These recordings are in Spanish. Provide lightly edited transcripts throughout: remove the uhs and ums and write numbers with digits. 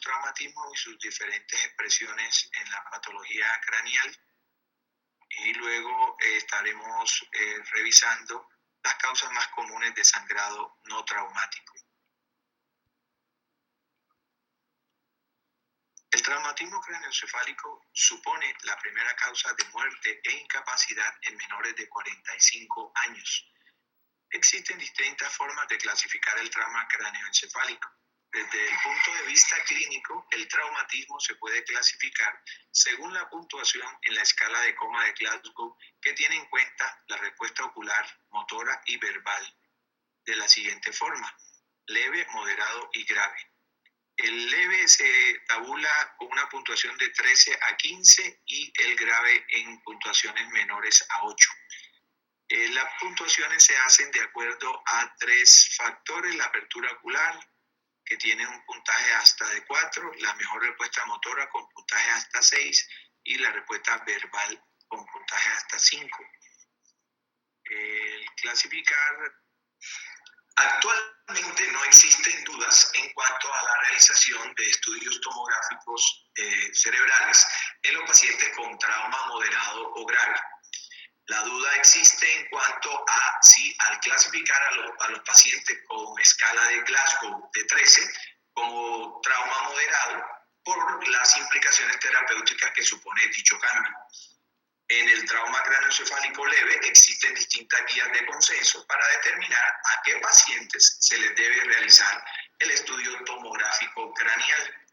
traumatismos y sus diferentes expresiones en la patología craneal. Y luego estaremos revisando las causas más comunes de sangrado no traumático. El traumatismo craneoencefálico supone la primera causa de muerte e incapacidad en menores de 45 años. Existen distintas formas de clasificar el trauma craneoencefálico. Desde el punto de vista clínico, el traumatismo se puede clasificar según la puntuación en la escala de coma de Glasgow, que tiene en cuenta la respuesta ocular, motora y verbal, de la siguiente forma: leve, moderado y grave. El leve se tabula con una puntuación de 13 a 15 y el grave en puntuaciones menores a 8. Las puntuaciones se hacen de acuerdo a 3 factores: la apertura ocular, que tiene un puntaje hasta de 4, la mejor respuesta motora con puntaje hasta 6 y la respuesta verbal con puntaje hasta 5. Clasificar. Actualmente no existen dudas en cuanto a la realización de estudios tomográficos cerebrales en los pacientes con trauma moderado o grave. La duda existe en cuanto a si al clasificar a los pacientes con escala de Glasgow de 13 como trauma moderado por las implicaciones terapéuticas que supone dicho cambio. En el trauma craneoencefálico leve existen distintas guías de consenso para determinar a qué pacientes se les debe realizar el estudio tomográfico craneal.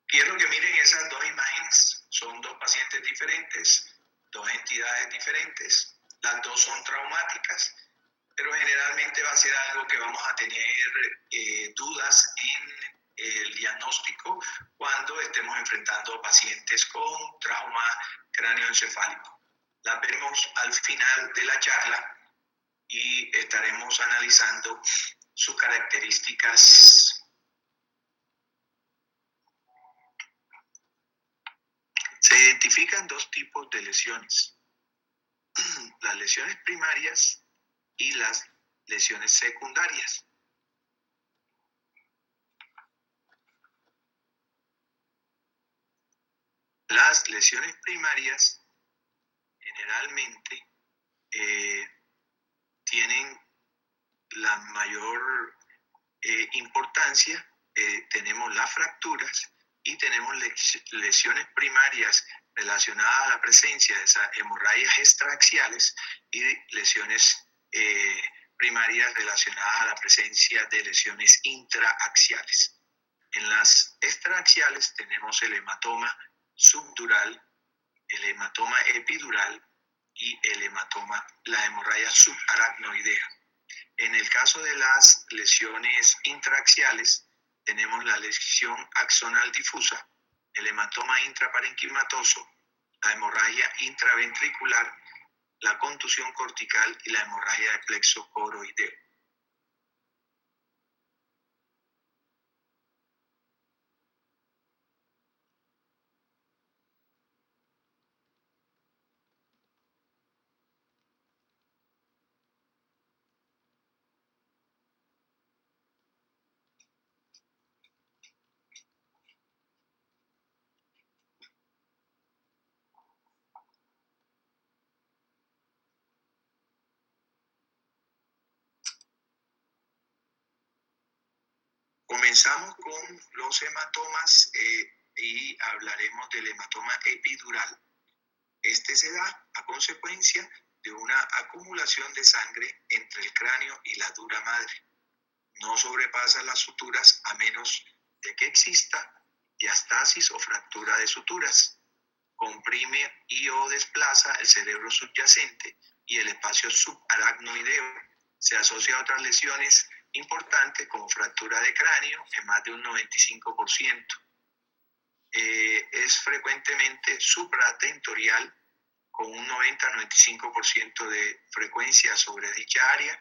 Quiero que miren esas dos imágenes. Son dos pacientes diferentes, dos entidades diferentes. Las dos son traumáticas, pero generalmente va a ser algo que vamos a tener dudas en el diagnóstico cuando estemos enfrentando pacientes con trauma craneoencefálico. La vemos al final de la charla y estaremos analizando sus características. Se identifican dos tipos de lesiones: las lesiones primarias y las lesiones secundarias. Las lesiones primarias generalmente tienen la mayor importancia. Tenemos las fracturas y tenemos lesiones primarias relacionadas a la presencia de esas hemorragias extraaxiales y lesiones primarias relacionadas a la presencia de lesiones intraaxiales. En las extraaxiales tenemos el hematoma subdural, el hematoma epidural y el hematoma, la hemorragia subaracnoidea. En el caso de las lesiones intraaxiales, tenemos la lesión axonal difusa, el hematoma intraparenquimatoso, la hemorragia intraventricular, la contusión cortical y la hemorragia de plexo coroideo. Comenzamos con los hematomas y hablaremos del hematoma epidural. Este se da a consecuencia de una acumulación de sangre entre el cráneo y la dura madre. No sobrepasa las suturas a menos de que exista diastasis o fractura de suturas. Comprime y o desplaza el cerebro subyacente y el espacio subaracnoideo. Se asocia a otras lesiones importantes como fractura de cráneo en más de un 95%. Es frecuentemente supratentorial con un 90-95% de frecuencia sobre dicha área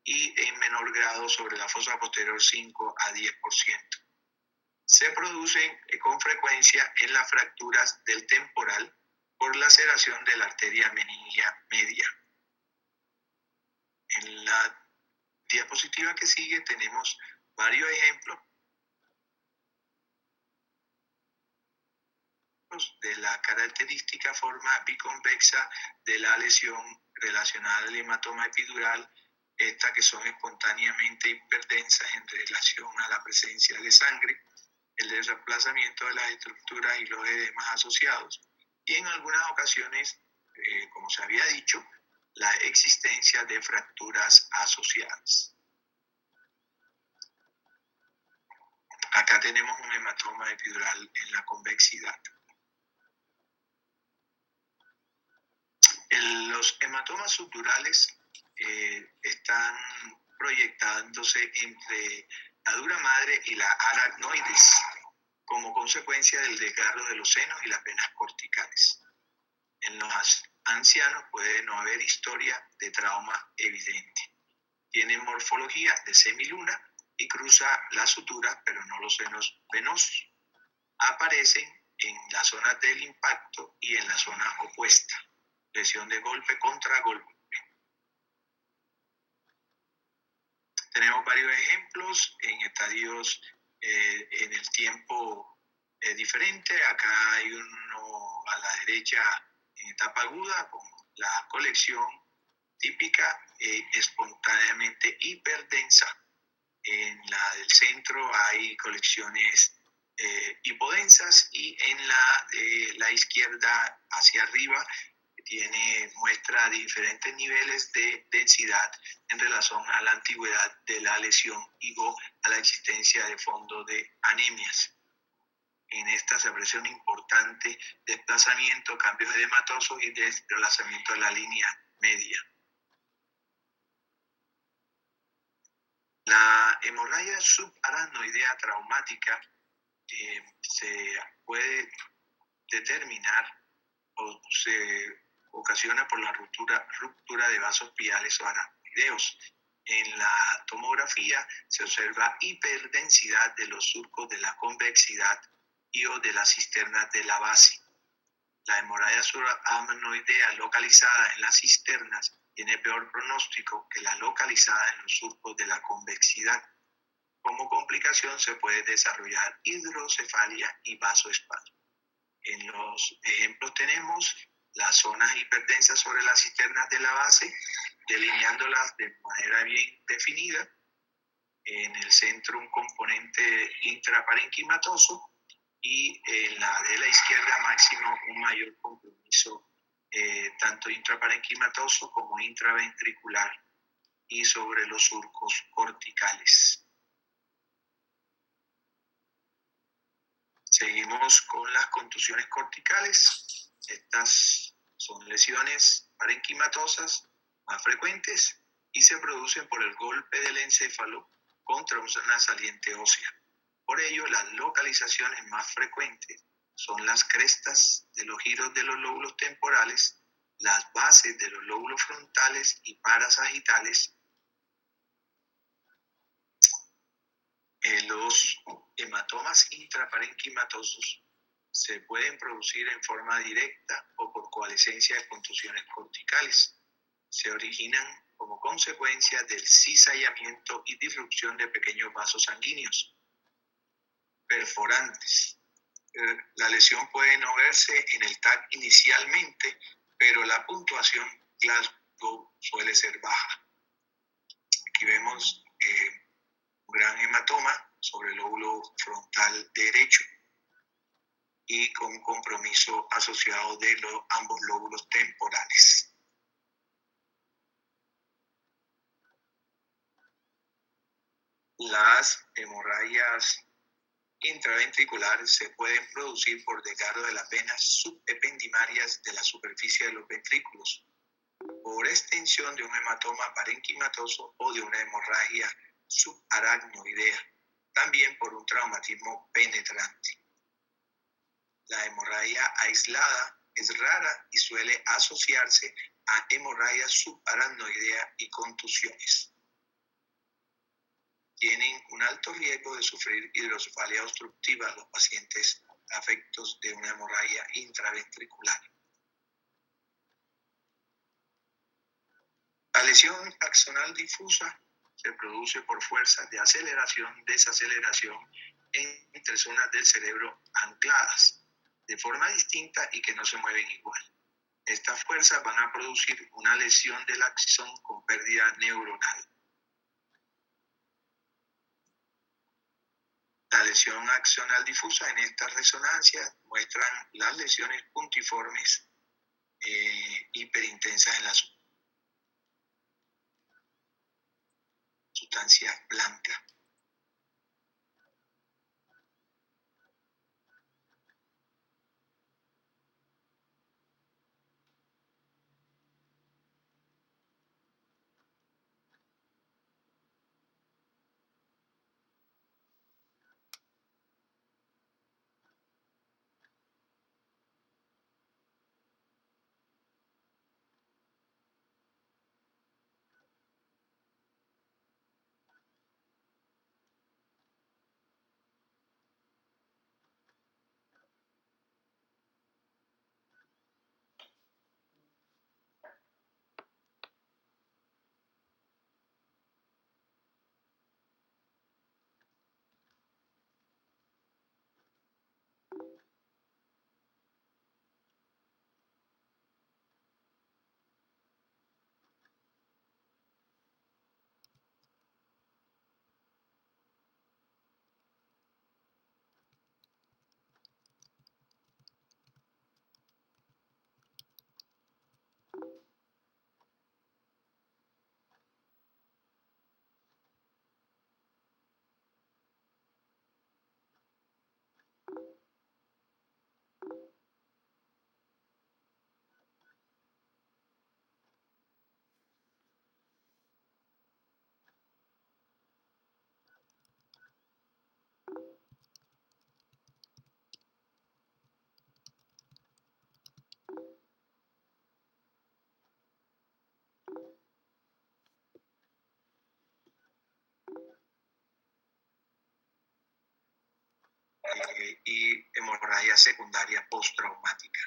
y en menor grado sobre la fosa posterior 5 a 10%. Se producen con frecuencia en las fracturas del temporal por laceración de la arteria meningia media. En la diapositiva que sigue tenemos varios ejemplos de la característica forma biconvexa de la lesión relacionada al hematoma epidural, esta que son espontáneamente hiperdensas en relación a la presencia de sangre, el desplazamiento de las estructuras y los edemas asociados, y en algunas ocasiones, como se había dicho, la existencia de fracturas asociadas. Acá tenemos un hematoma epidural en la convexidad. Los hematomas subdurales están proyectándose entre la dura madre y la aracnoides como consecuencia del desgarro de los senos y las venas corticales. En los ancianos puede no haber historia de trauma evidente. Tienen morfología de semiluna y cruza las suturas, pero no los senos venosos. Aparecen en la zona del impacto y en la zona opuesta. Lesión de golpe contra golpe. Tenemos varios ejemplos en estadios en el tiempo diferente. Acá hay uno a la derecha en etapa aguda con la colección típica espontáneamente hiperdensa. En la del centro hay colecciones hipodensas y en la izquierda hacia arriba muestra diferentes niveles de densidad en relación a la antigüedad de la lesión y o a la existencia de fondo de anemias. En esta se aprecia un importante desplazamiento, cambios edematosos y desplazamiento de la línea media. La hemorragia subaracnoidea traumática se puede determinar o se ocasiona por la ruptura de vasos piales o aracnoideos. En la tomografía se observa hiperdensidad de los surcos de la convexidad y o de las cisternas de la base. La hemorragia subaracnoidea localizada en las cisternas tiene peor pronóstico que la localizada en los surcos de la convexidad. Como complicación se puede desarrollar hidrocefalia y vasoespasmo. En los ejemplos tenemos las zonas hiperdensas sobre las cisternas de la base, delineándolas de manera bien definida. En el centro un componente intraparenquimatoso y en la de la izquierda máximo un mayor compromiso tanto intraparenquimatoso como intraventricular y sobre los surcos corticales. Seguimos con las contusiones corticales. Estas son lesiones parenquimatosas más frecuentes y se producen por el golpe del encéfalo contra una saliente ósea. Por ello, las localizaciones más frecuentes son las crestas de los giros de los lóbulos temporales, las bases de los lóbulos frontales y parasagitales. Los hematomas intraparenquimatosos se pueden producir en forma directa o por coalescencia de contusiones corticales. Se originan como consecuencia del cizallamiento y disrupción de pequeños vasos sanguíneos perforantes. La lesión puede no verse en el TAC inicialmente, pero la puntuación Glasgow suele ser baja. Aquí vemos un gran hematoma sobre el lóbulo frontal derecho y con un compromiso asociado de ambos lóbulos temporales. Las hemorragias intraventriculares se pueden producir por desgarro de las venas subependimarias de la superficie de los ventrículos, por extensión de un hematoma parenquimatoso o de una hemorragia subaracnoidea, también por un traumatismo penetrante. La hemorragia aislada es rara y suele asociarse a hemorragia subaracnoidea y contusiones. Tienen un alto riesgo de sufrir hidrocefalia obstructiva los pacientes afectos de una hemorragia intraventricular. La lesión axonal difusa se produce por fuerzas de aceleración, desaceleración entre zonas del cerebro ancladas. de forma distinta y que no se mueven igual. Estas fuerzas van a producir una lesión del axón con pérdida neuronal. La lesión axonal difusa en estas resonancias muestran las lesiones puntiformes hiperintensas en la sustancia blanca. Y hemorragia secundaria postraumática.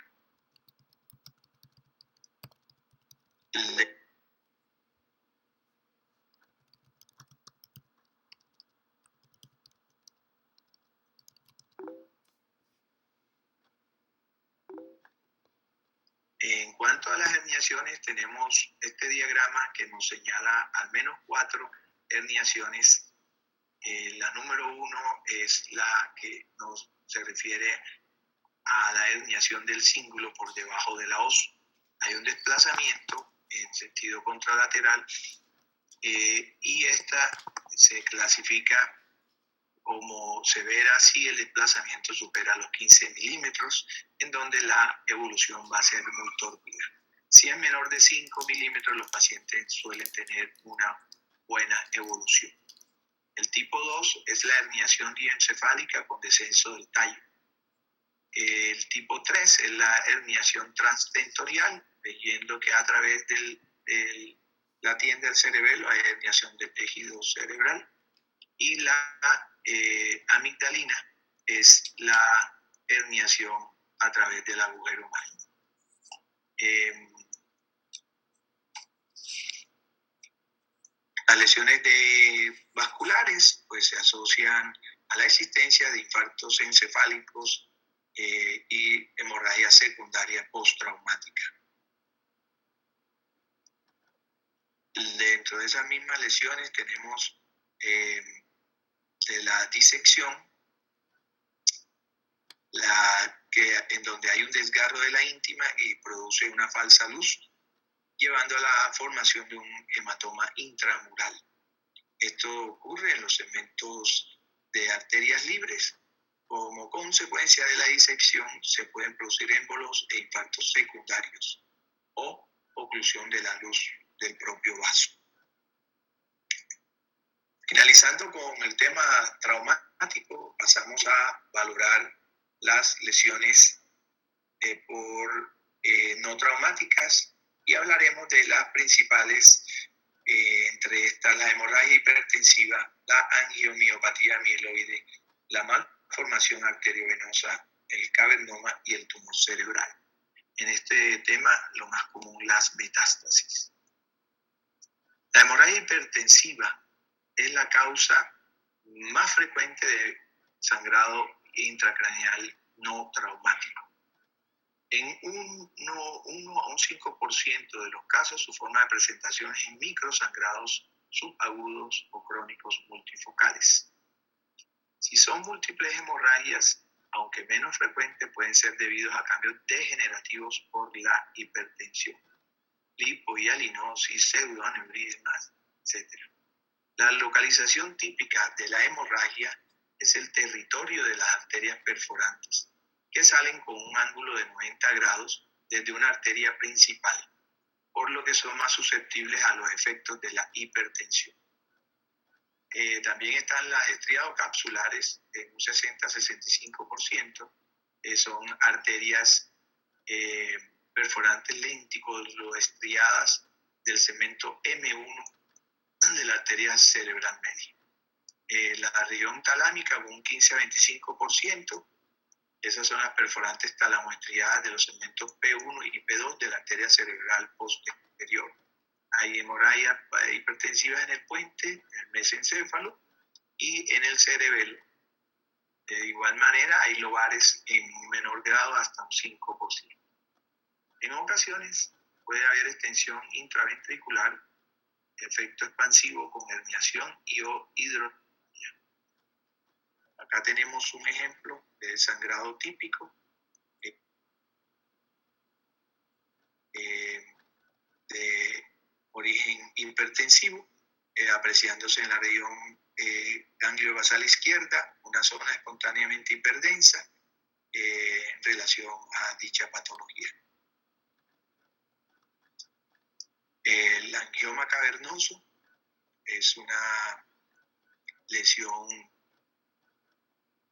En cuanto a las herniaciones, tenemos este diagrama que nos señala al menos 4 herniaciones. La número 1 es la que se refiere a la herniación del cíngulo por debajo de la os. Hay un desplazamiento en sentido contralateral y esta se clasifica como severa si el desplazamiento supera los 15 milímetros, en donde la evolución va a ser muy tórpida. Si es menor de 5 milímetros, los pacientes suelen tener una buena evolución. El tipo 2 es la herniación diencefálica con descenso del tallo. El tipo 3 es la herniación transtentorial, viendo que a través de la tienda del cerebelo hay herniación del tejido cerebral. Y la amigdalina es la herniación a través del agujero marino. Las lesiones vasculares pues, se asocian a la existencia de infartos encefálicos y hemorragia secundaria postraumática. Dentro de esas mismas lesiones tenemos de la disección, en donde hay un desgarro de la íntima y produce una falsa luz, llevando a la formación de un hematoma intramural. Esto ocurre en los segmentos de arterias libres. Como consecuencia de la disección se pueden producir émbolos e infartos secundarios o oclusión de la luz del propio vaso. Finalizando con el tema traumático, pasamos a valorar las lesiones no traumáticas y hablaremos de las principales, entre estas la hemorragia hipertensiva, la angiomiopatía mieloide, la malformación arteriovenosa, el cavernoma y el tumor cerebral. En este tema, lo más común, las metástasis. La hemorragia hipertensiva es la causa más frecuente de sangrado intracraneal no traumático. En un 1 a un 5% de los casos, su forma de presentación es en microsangrados subagudos o crónicos multifocales. Si son múltiples hemorragias, aunque menos frecuentes, pueden ser debidos a cambios degenerativos por la hipertensión, lipohialinosis, pseudoaneurismas, etc. La localización típica de la hemorragia es el territorio de las arterias perforantes, que salen con un ángulo de 90 grados desde una arteria principal, por lo que son más susceptibles a los efectos de la hipertensión. También están las estriadocapsulares en un 60-65%, son arterias perforantes lenticuloestriadas del segmento M1 de la arteria cerebral media. La región talámica con un 15-25%, esas son las perforantes talamoestriadas de los segmentos P1 y P2 de la arteria cerebral posterior. Hay hemorragias hipertensivas en el puente, en el mesencéfalo y en el cerebelo. De igual manera, hay lobares en menor grado hasta un 5%. En ocasiones puede haber extensión intraventricular, efecto expansivo con herniación y o hidropnea. Acá tenemos un ejemplo de sangrado típico de origen hipertensivo, apreciándose en la región ganglio basal izquierda, una zona espontáneamente hiperdensa en relación a dicha patología. El angioma cavernoso es una lesión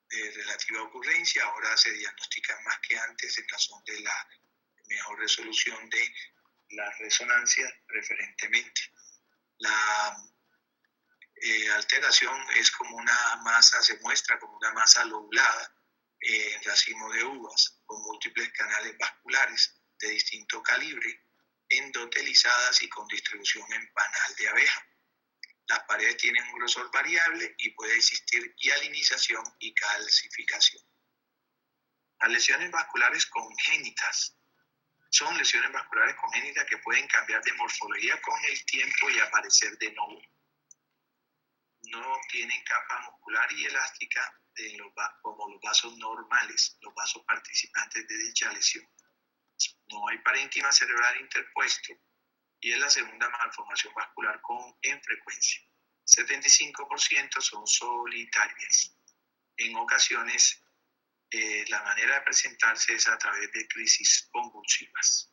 de relativa ocurrencia, ahora se diagnostica más que antes en razón de la mejor resolución de las resonancias preferentemente. La alteración es como una masa, se muestra como una masa lobulada en racimo de uvas con múltiples canales vasculares de distinto calibre, endotelizadas y con distribución en panal de abeja. Las paredes tienen un grosor variable y puede existir hialinización y calcificación. Las lesiones vasculares congénitas son lesiones vasculares congénitas que pueden cambiar de morfología con el tiempo y aparecer de nuevo. No tienen capa muscular y elástica como los vasos normales, los vasos participantes de dicha lesión. No hay parénquima cerebral interpuesto y es la segunda malformación vascular en frecuencia. 75% son solitarias. En ocasiones, la manera de presentarse es a través de crisis convulsivas.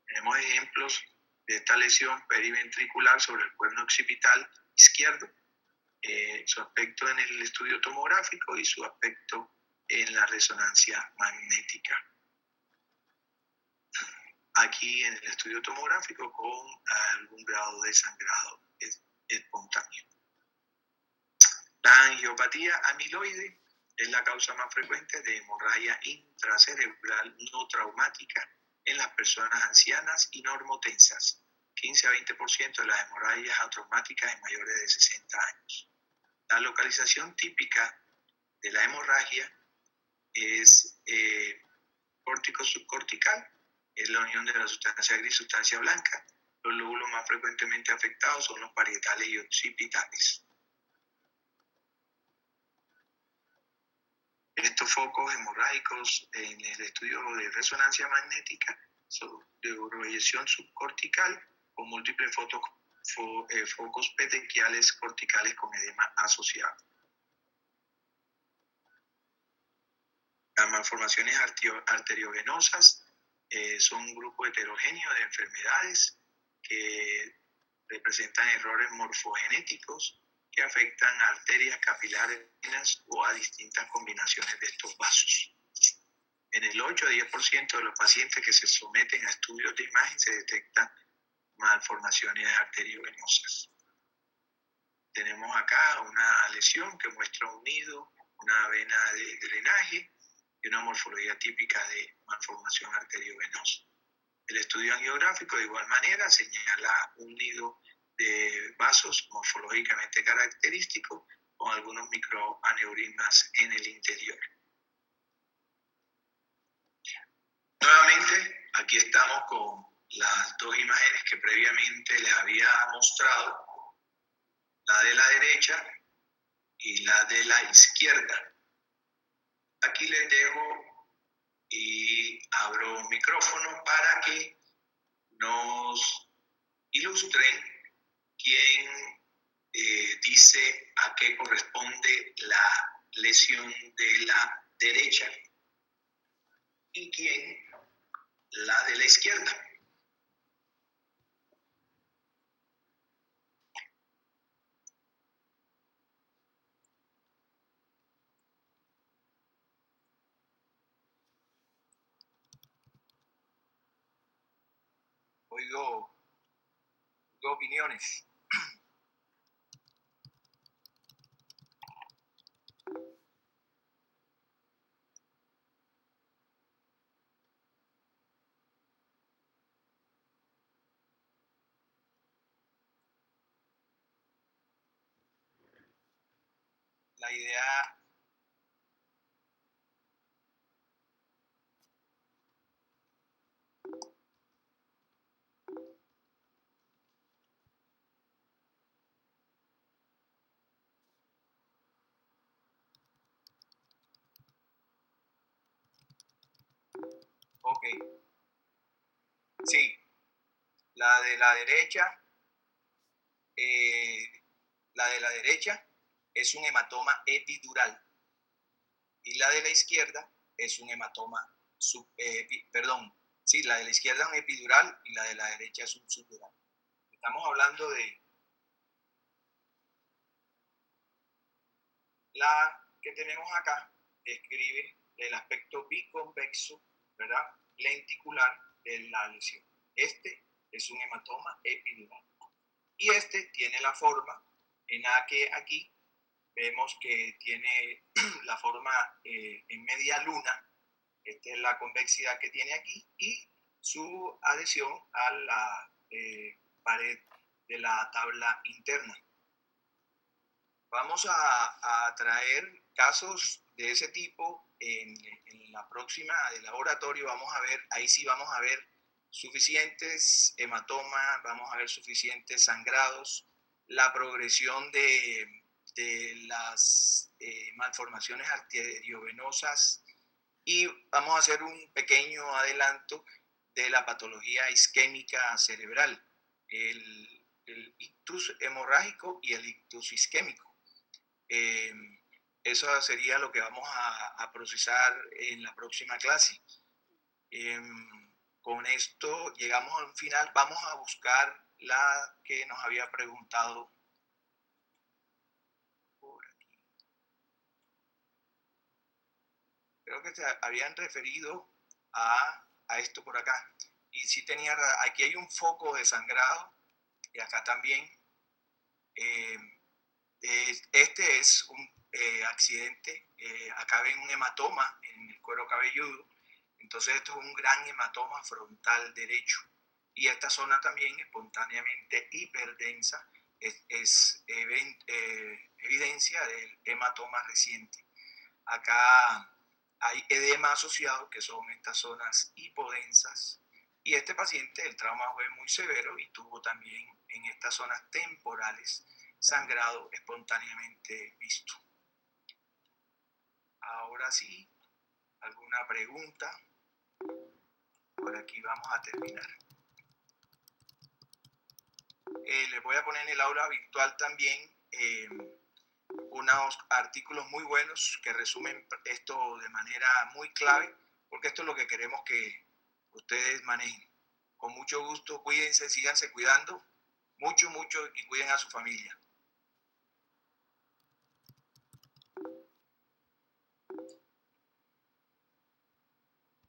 Tenemos ejemplos de esta lesión periventricular sobre el cuerno occipital izquierdo, su aspecto en el estudio tomográfico y su aspecto en la resonancia magnética. Aquí en el estudio tomográfico con algún grado de sangrado espontáneo. La angiopatía amiloide es la causa más frecuente de hemorragia intracerebral no traumática en las personas ancianas y normotensas. 15 a 20% de las hemorragias atraumáticas en mayores de 60 años. La localización típica de la hemorragia es córtico-subcortical, es la unión de la sustancia gris y sustancia blanca. Los lóbulos más frecuentemente afectados son los parietales y occipitales. Estos focos hemorrágicos en el estudio de resonancia magnética son de proyección subcortical con múltiples focos petequiales corticales con edema asociado. Las malformaciones arteriovenosas son un grupo heterogéneo de enfermedades que representan errores morfogenéticos que afectan a arterias capilares o a distintas combinaciones de estos vasos. En el 8 a 10% de los pacientes que se someten a estudios de imagen se detectan malformaciones arteriovenosas. Tenemos acá una lesión que muestra un nido, una vena de drenaje y una morfología típica de malformación arteriovenosa. El estudio angiográfico de igual manera señala un nido de vasos morfológicamente característicos con algunos microaneurismas en el interior. Aquí estamos con las dos imágenes que previamente les había mostrado, la de la derecha y la de la izquierda. Aquí les dejo y abro un micrófono para que nos ilustren quién dice a qué corresponde la lesión de la derecha y quién la de la izquierda. Oigo opiniones. La idea ok, sí, la de la derecha, es un hematoma epidural y la de la izquierda es un hematoma la de la izquierda es un epidural y la de la derecha es un subdural. Estamos hablando de la que tenemos acá, describe el aspecto biconvexo, ¿verdad? Lenticular de la lesión. Este es un hematoma epidural. Y este tiene la forma en la que aquí vemos que tiene la forma en media luna. Esta es la convexidad que tiene aquí y su adhesión a la pared de la tabla interna. Vamos a traer casos de ese tipo en la próxima del laboratorio. Vamos a ver, ahí sí vamos a ver suficientes hematomas, vamos a ver suficientes sangrados, la progresión de las malformaciones arteriovenosas y vamos a hacer un pequeño adelanto de la patología isquémica cerebral, el ictus hemorrágico y el ictus isquémico. Eso sería lo que vamos a procesar en la próxima clase. Con esto llegamos al final. Vamos a buscar la que nos había preguntado por aquí. Creo que se habían referido a esto por acá. Y sí tenía, aquí hay un foco de sangrado y acá también. Este es un accidente, acá ven un hematoma en el cuero cabelludo, entonces esto es un gran hematoma frontal derecho y esta zona también espontáneamente hiperdensa es evidencia del hematoma reciente. Acá hay edema asociado, que son estas zonas hipodensas, y este paciente el trauma fue muy severo y tuvo también en estas zonas temporales sangrado espontáneamente visto. Ahora sí, ¿alguna pregunta? Por aquí vamos a terminar. Les voy a poner en el aula virtual también unos artículos muy buenos que resumen esto de manera muy clave, porque esto es lo que queremos que ustedes manejen. Con mucho gusto, cuídense, síganse cuidando mucho y cuiden a su familia.